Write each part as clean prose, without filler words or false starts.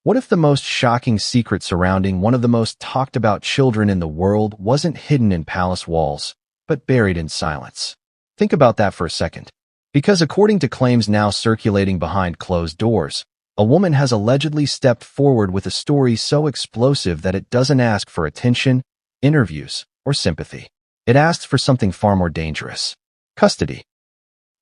What if the most shocking secret surrounding one of the most talked about children in the world wasn't hidden in palace walls, but buried in silence? Think about that for a second. Because according to claims now circulating behind closed doors, a woman has allegedly stepped forward with a story so explosive that it doesn't ask for attention, interviews, or sympathy. It asks for something far more dangerous: custody.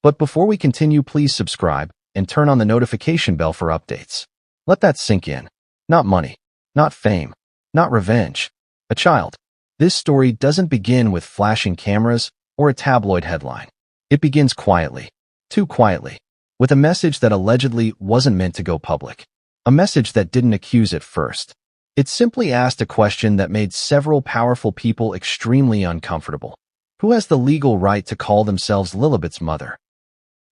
But before we continue, please subscribe and turn on the notification bell for updates. Let that sink in. Not money, not fame, not revenge. A child. This story doesn't begin with flashing cameras or a tabloid headline. It begins quietly, too quietly, with a message that allegedly wasn't meant to go public. A message that didn't accuse at first. It simply asked a question that made several powerful people extremely uncomfortable. Who has the legal right to call themselves Lilibet's mother?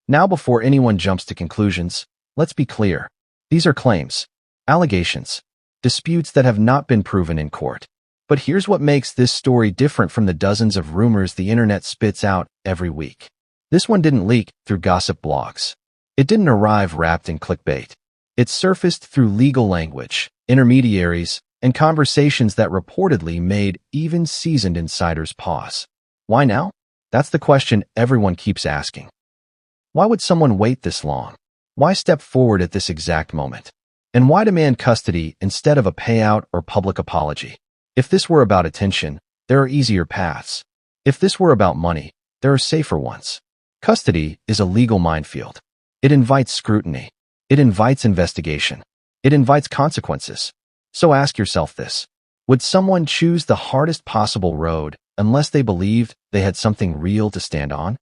Now, before anyone jumps to conclusions, let's be clear. These are claims, allegations, disputes that have not been proven in court. But here's what makes this story different from the dozens of rumors the internet spits out every week. This one didn't leak through gossip blogs. It didn't arrive wrapped in clickbait. It surfaced through legal language, intermediaries, and conversations that reportedly made even seasoned insiders pause. Why now? That's the question everyone keeps asking. Why would someone wait this long? Why step forward at this exact moment? And why demand custody instead of a payout or public apology? If this were about attention, there are easier paths. If this were about money, there are safer ones. Custody is a legal minefield. It invites scrutiny. It invites investigation. It invites consequences. So ask yourself this: would someone choose the hardest possible road unless they believed they had something real to stand on?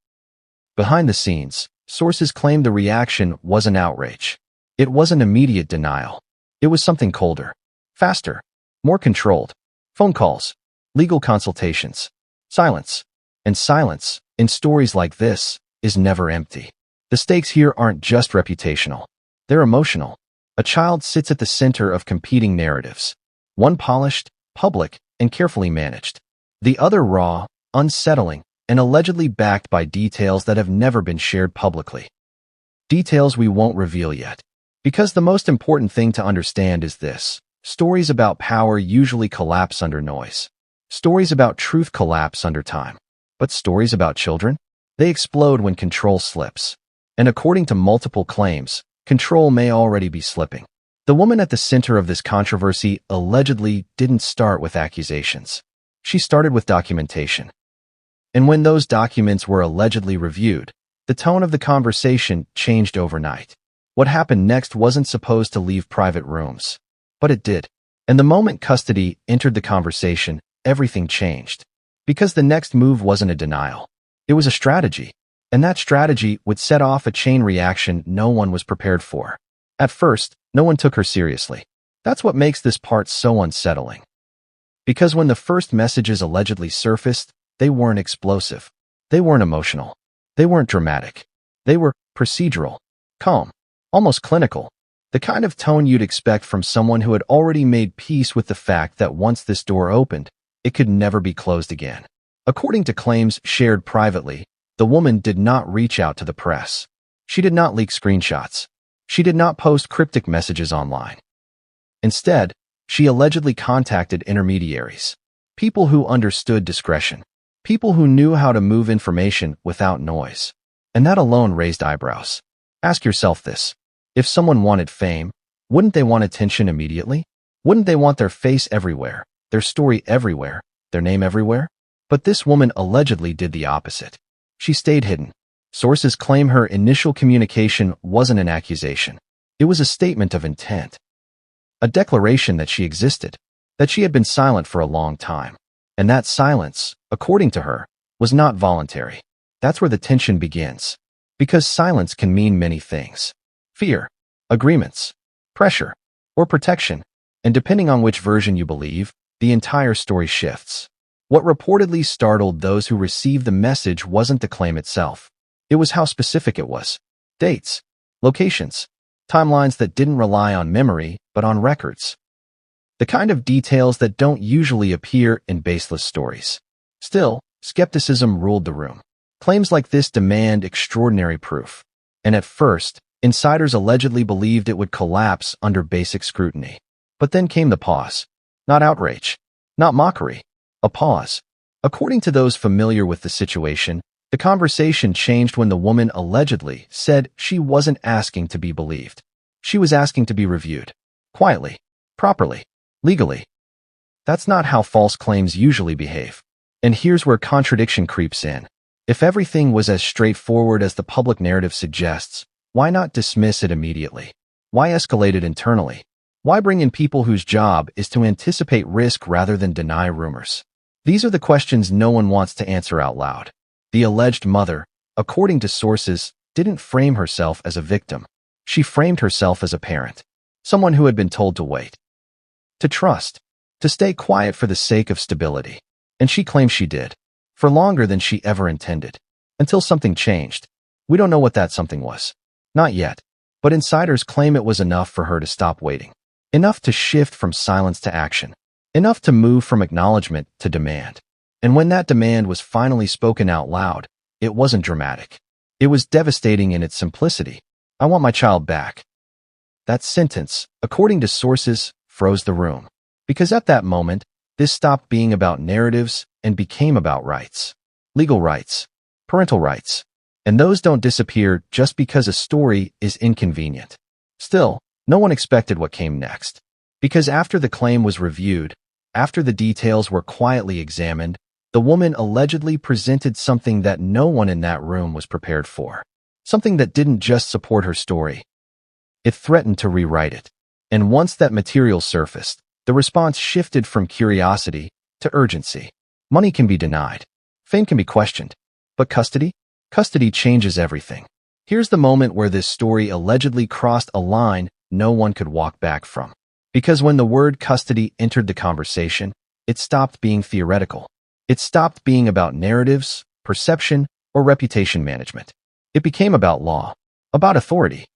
Behind the scenes, sources claim the reaction wasn't outrage. It wasn't immediate denial. It was something colder, faster, more controlled. Phone calls, legal consultations, silence. And silence, in stories like this, is never empty. The stakes here aren't just reputational. They're emotional. A child sits at the center of competing narratives. One polished, public, and carefully managed. The other raw, unsettling, and allegedly backed by details that have never been shared publicly. Details we won't reveal yet. Because the most important thing to understand is this: stories about power usually collapse under noise. Stories about truth collapse under time. But stories about children? They explode when control slips. And according to multiple claims, control may already be slipping. The woman at the center of this controversy allegedly didn't start with accusations. She started with documentation. And when those documents were allegedly reviewed, the tone of the conversation changed overnight. What happened next wasn't supposed to leave private rooms. But it did. And the moment custody entered the conversation, everything changed. Because the next move wasn't a denial. It was a strategy. And that strategy would set off a chain reaction no one was prepared for. At first, no one took her seriously. That's what makes this part so unsettling. Because when the first messages allegedly surfaced, they weren't explosive. They weren't emotional. They weren't dramatic. They were procedural, calm, almost clinical. The kind of tone you'd expect from someone who had already made peace with the fact that once this door opened, it could never be closed again. According to claims shared privately, the woman did not reach out to the press. She did not leak screenshots. She did not post cryptic messages online. Instead, she allegedly contacted intermediaries. People who understood discretion. People who knew how to move information without noise. And that alone raised eyebrows. Ask yourself this: if someone wanted fame, wouldn't they want attention immediately? Wouldn't they want their face everywhere, their story everywhere, their name everywhere? But this woman allegedly did the opposite. She stayed hidden. Sources claim her initial communication wasn't an accusation. It was a statement of intent. A declaration that she existed, that she had been silent for a long time. And that silence, according to her, was not voluntary. That's where the tension begins. Because silence can mean many things: fear, agreements, pressure, or protection. And depending on which version you believe, the entire story shifts. What reportedly startled those who received the message wasn't the claim itself. It was how specific it was. Dates, locations, timelines that didn't rely on memory, but on records. The kind of details that don't usually appear in baseless stories. Still, skepticism ruled the room. Claims like this demand extraordinary proof. And at first, Insiders allegedly believed it would collapse under basic scrutiny. But then came the pause. Not outrage. Not mockery. A pause. According to those familiar with the situation, the conversation changed when the woman allegedly said she wasn't asking to be believed. She was asking to be reviewed. Quietly. Properly. Legally. That's not how false claims usually behave. And here's where contradiction creeps in. If everything was as straightforward as the public narrative suggests, why not dismiss it immediately? Why escalate it internally? Why bring in people whose job is to anticipate risk rather than deny rumors? These are the questions no one wants to answer out loud. The alleged mother, according to sources, didn't frame herself as a victim. She framed herself as a parent. Someone who had been told to wait. To trust. To stay quiet for the sake of stability. And she claims she did. For longer than she ever intended. Until something changed. We don't know what that something was. Not yet. But insiders claim it was enough for her to stop waiting. Enough to shift from silence to action. Enough to move from acknowledgement to demand. And when that demand was finally spoken out loud, it wasn't dramatic. It was devastating in its simplicity. I want my child back. That sentence, according to sources, froze the room. Because at that moment, this stopped being about narratives and became about rights. Legal rights. Parental rights. And those don't disappear just because a story is inconvenient. Still, no one expected what came next. Because after the claim was reviewed, after the details were quietly examined, the woman allegedly presented something that no one in that room was prepared for. Something that didn't just support her story. It threatened to rewrite it. And once that material surfaced, the response shifted from curiosity to urgency. Money can be denied. Fame can be questioned. But custody? Custody changes everything. Here's the moment where this story allegedly crossed a line no one could walk back from. Because when the word custody entered the conversation, it stopped being theoretical. It stopped being about narratives, perception, or reputation management. It became about law, about authority,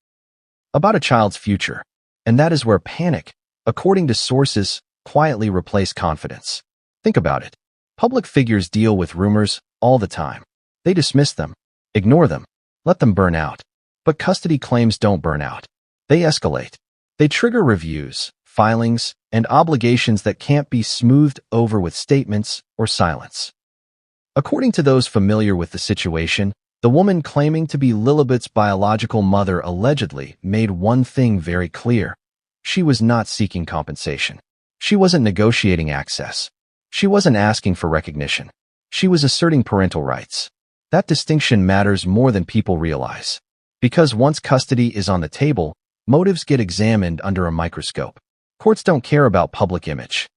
about a child's future. And that is where panic, according to sources, quietly replaced confidence. Think about it. Public figures deal with rumors all the time. They dismiss them, ignore them, let them burn out. But custody claims don't burn out. They escalate. They trigger reviews, filings, and obligations that can't be smoothed over with statements or silence. According to those familiar with the situation, the woman claiming to be Lilibet's biological mother allegedly made one thing very clear. She was not seeking compensation. She wasn't negotiating access. She wasn't asking for recognition. She was asserting parental rights. That distinction matters more than people realize. Because once custody is on the table, motives get examined under a microscope. Courts don't care about public image.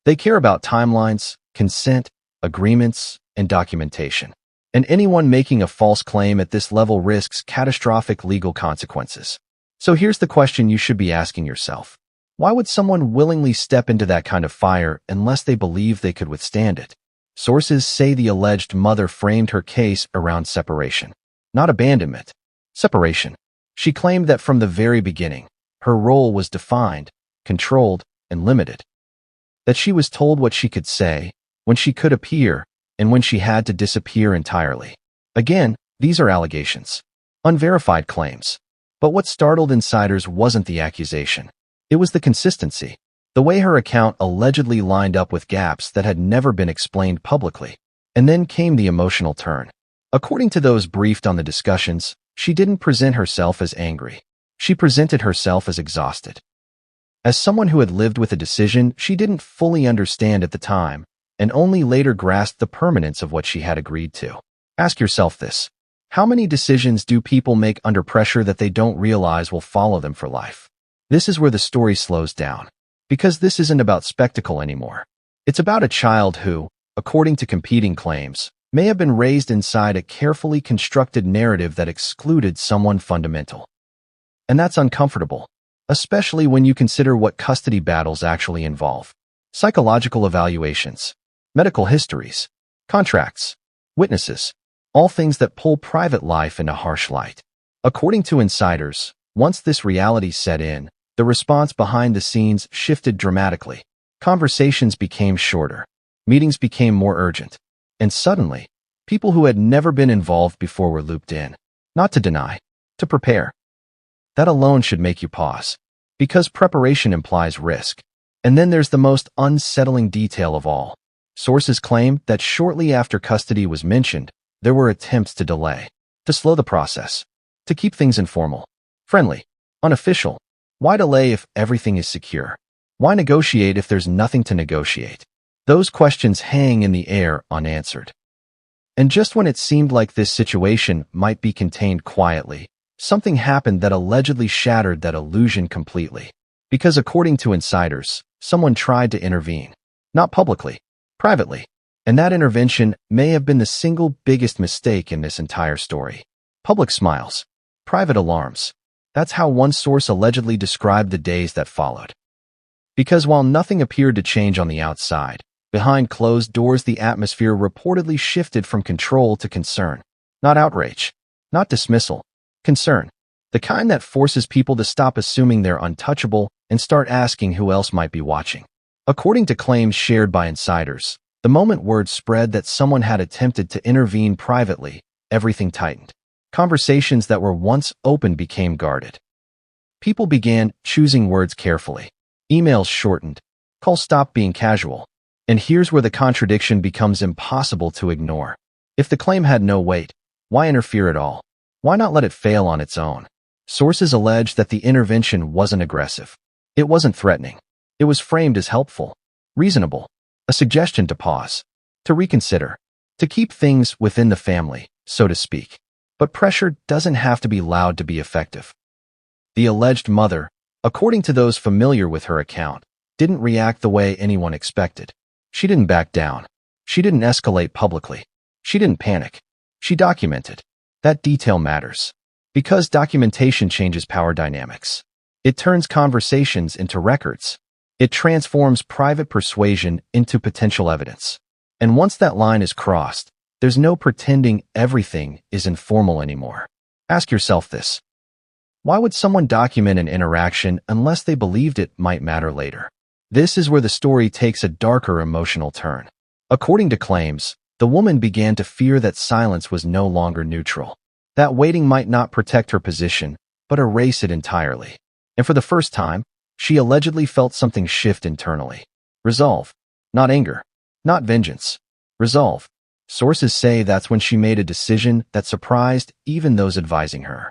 They care about timelines, consent, agreements, and documentation. And anyone making a false claim at this level risks catastrophic legal consequences. So here's the question you should be asking yourself. Why would someone willingly step into that kind of fire unless they believe they could withstand it? Sources say the alleged mother framed her case around separation. Not abandonment. Separation. She claimed that from the very beginning, her role was defined, controlled, and limited. That she was told what she could say, when she could appear, and when she had to disappear entirely. Again, these are allegations. Unverified claims. But what startled insiders wasn't the accusation. It was the consistency. The way her account allegedly lined up with gaps that had never been explained publicly. And then came the emotional turn. According to those briefed on the discussions, she didn't present herself as angry. She presented herself as exhausted. As someone who had lived with a decision she didn't fully understand at the time, and only later grasped the permanence of what she had agreed to. Ask yourself this. How many decisions do people make under pressure that they don't realize will follow them for life? This is where the story slows down. Because this isn't about spectacle anymore. It's about a child who, according to competing claims, may have been raised inside a carefully constructed narrative that excluded someone fundamental. And that's uncomfortable, especially when you consider what custody battles actually involve. Psychological evaluations, medical histories, contracts, witnesses, all things that pull private life into harsh light. According to insiders, once this reality set in, the response behind the scenes shifted dramatically. Conversations became shorter. Meetings became more urgent. And suddenly, people who had never been involved before were looped in. Not to deny, to prepare. That alone should make you pause. Because preparation implies risk. And then there's the most unsettling detail of all. Sources claim that shortly after custody was mentioned, there were attempts to delay, to slow the process, to keep things informal, friendly, unofficial. Why delay if everything is secure? Why negotiate if there's nothing to negotiate? Those questions hang in the air unanswered. And just when it seemed like this situation might be contained quietly, something happened that allegedly shattered that illusion completely. Because according to insiders, someone tried to intervene. Not publicly, privately. And that intervention may have been the single biggest mistake in this entire story. Public smiles. Private alarms. That's how one source allegedly described the days that followed. Because while nothing appeared to change on the outside, behind closed doors the atmosphere reportedly shifted from control to concern. Not outrage. Not dismissal. Concern. The kind that forces people to stop assuming they're untouchable and start asking who else might be watching. According to claims shared by insiders, the moment word spread that someone had attempted to intervene privately, everything tightened. Conversations that were once open became guarded. People began choosing words carefully. Emails shortened. Calls stopped being casual. And here's where the contradiction becomes impossible to ignore. If the claim had no weight, why interfere at all? Why not let it fail on its own? Sources allege that the intervention wasn't aggressive. It wasn't threatening. It was framed as helpful, reasonable, a suggestion to pause, to reconsider, to keep things within the family, so to speak. But pressure doesn't have to be loud to be effective. The alleged mother, according to those familiar with her account, didn't react the way anyone expected. She didn't back down. She didn't escalate publicly. She didn't panic. She documented. That detail matters. Because documentation changes power dynamics. It turns conversations into records. It transforms private persuasion into potential evidence. And once that line is crossed, there's no pretending everything is informal anymore. Ask yourself this. Why would someone document an interaction unless they believed it might matter later? This is where the story takes a darker emotional turn. According to claims, the woman began to fear that silence was no longer neutral. That waiting might not protect her position, but erase it entirely. And for the first time, she allegedly felt something shift internally. Resolve. Not anger. Not vengeance. Resolve. Sources say that's when she made a decision that surprised even those advising her.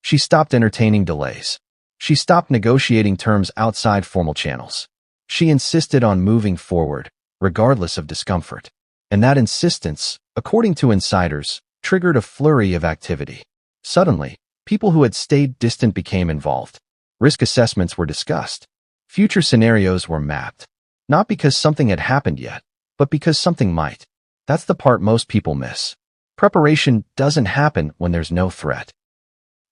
She stopped entertaining delays. She stopped negotiating terms outside formal channels. She insisted on moving forward, regardless of discomfort. And that insistence, according to insiders, triggered a flurry of activity. Suddenly, people who had stayed distant became involved. Risk assessments were discussed. Future scenarios were mapped. Not because something had happened yet, but because something might. That's the part most people miss. Preparation doesn't happen when there's no threat.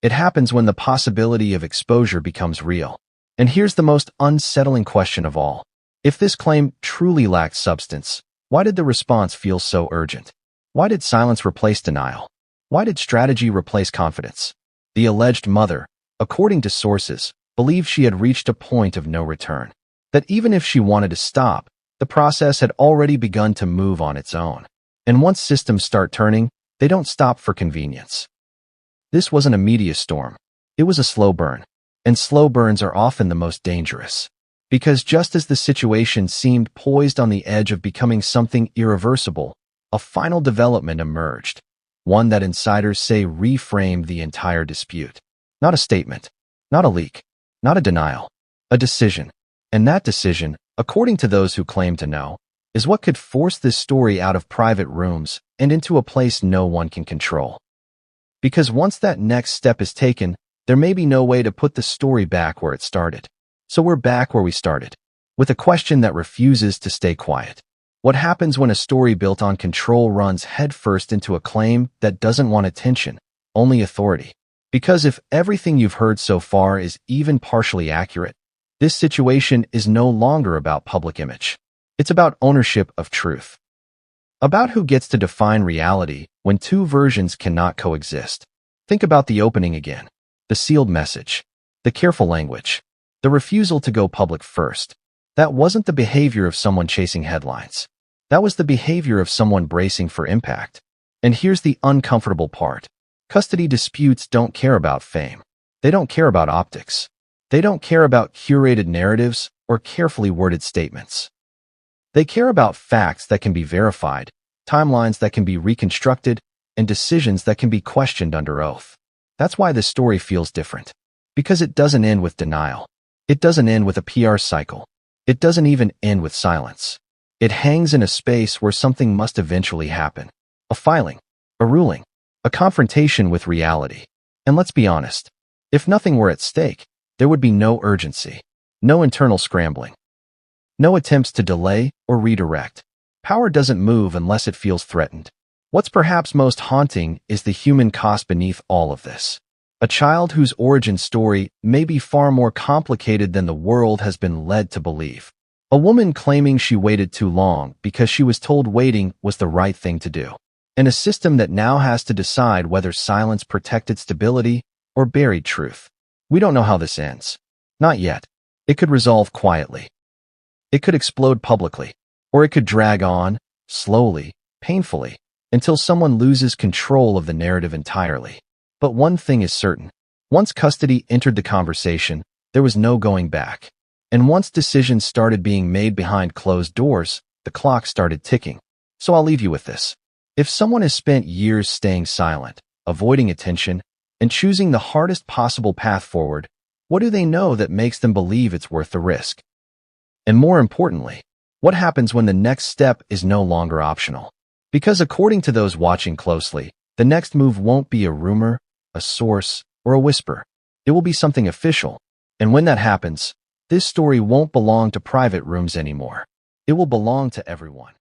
It happens when the possibility of exposure becomes real. And here's the most unsettling question of all. If this claim truly lacked substance, why did the response feel so urgent? Why did silence replace denial? Why did strategy replace confidence? The alleged mother, according to sources, believed she had reached a point of no return. That even if she wanted to stop, the process had already begun to move on its own. And once systems start turning, they don't stop for convenience. This wasn't a media storm. It was a slow burn. And slow burns are often the most dangerous. Because just as the situation seemed poised on the edge of becoming something irreversible, a final development emerged. One that insiders say reframed the entire dispute. Not a statement. Not a leak. Not a denial. A decision. And that decision, according to those who claim to know, is what could force this story out of private rooms and into a place no one can control. Because once that next step is taken, there may be no way to put the story back where it started. So we're back where we started, with a question that refuses to stay quiet. What happens when a story built on control runs headfirst into a claim that doesn't want attention, only authority? Because if everything you've heard so far is even partially accurate, this situation is no longer about public image. It's about ownership of truth. About who gets to define reality when two versions cannot coexist. Think about the opening again. The sealed message. The careful language. The refusal to go public first. That wasn't the behavior of someone chasing headlines. That was the behavior of someone bracing for impact. And here's the uncomfortable part. Custody disputes don't care about fame. They don't care about optics. They don't care about curated narratives or carefully worded statements. They care about facts that can be verified, timelines that can be reconstructed, and decisions that can be questioned under oath. That's why this story feels different. Because it doesn't end with denial. It doesn't end with a PR cycle. It doesn't even end with silence. It hangs in a space where something must eventually happen. A filing, a ruling, a confrontation with reality. And let's be honest, if nothing were at stake, there would be no urgency, no internal scrambling, no attempts to delay or redirect. Power doesn't move unless it feels threatened. What's perhaps most haunting is the human cost beneath all of this. A child whose origin story may be far more complicated than the world has been led to believe. A woman claiming she waited too long because she was told waiting was the right thing to do. And a system that now has to decide whether silence protected stability or buried truth. We don't know how this ends. Not yet. It could resolve quietly. It could explode publicly. Or it could drag on, slowly, painfully, until someone loses control of the narrative entirely. But one thing is certain. Once custody entered the conversation, there was no going back. And once decisions started being made behind closed doors, the clock started ticking. So I'll leave you with this. If someone has spent years staying silent, avoiding attention, and choosing the hardest possible path forward, what do they know that makes them believe it's worth the risk? And more importantly, what happens when the next step is no longer optional? Because according to those watching closely, the next move won't be a rumor, a source, or a whisper. It will be something official. And when that happens, this story won't belong to private rooms anymore. It will belong to everyone.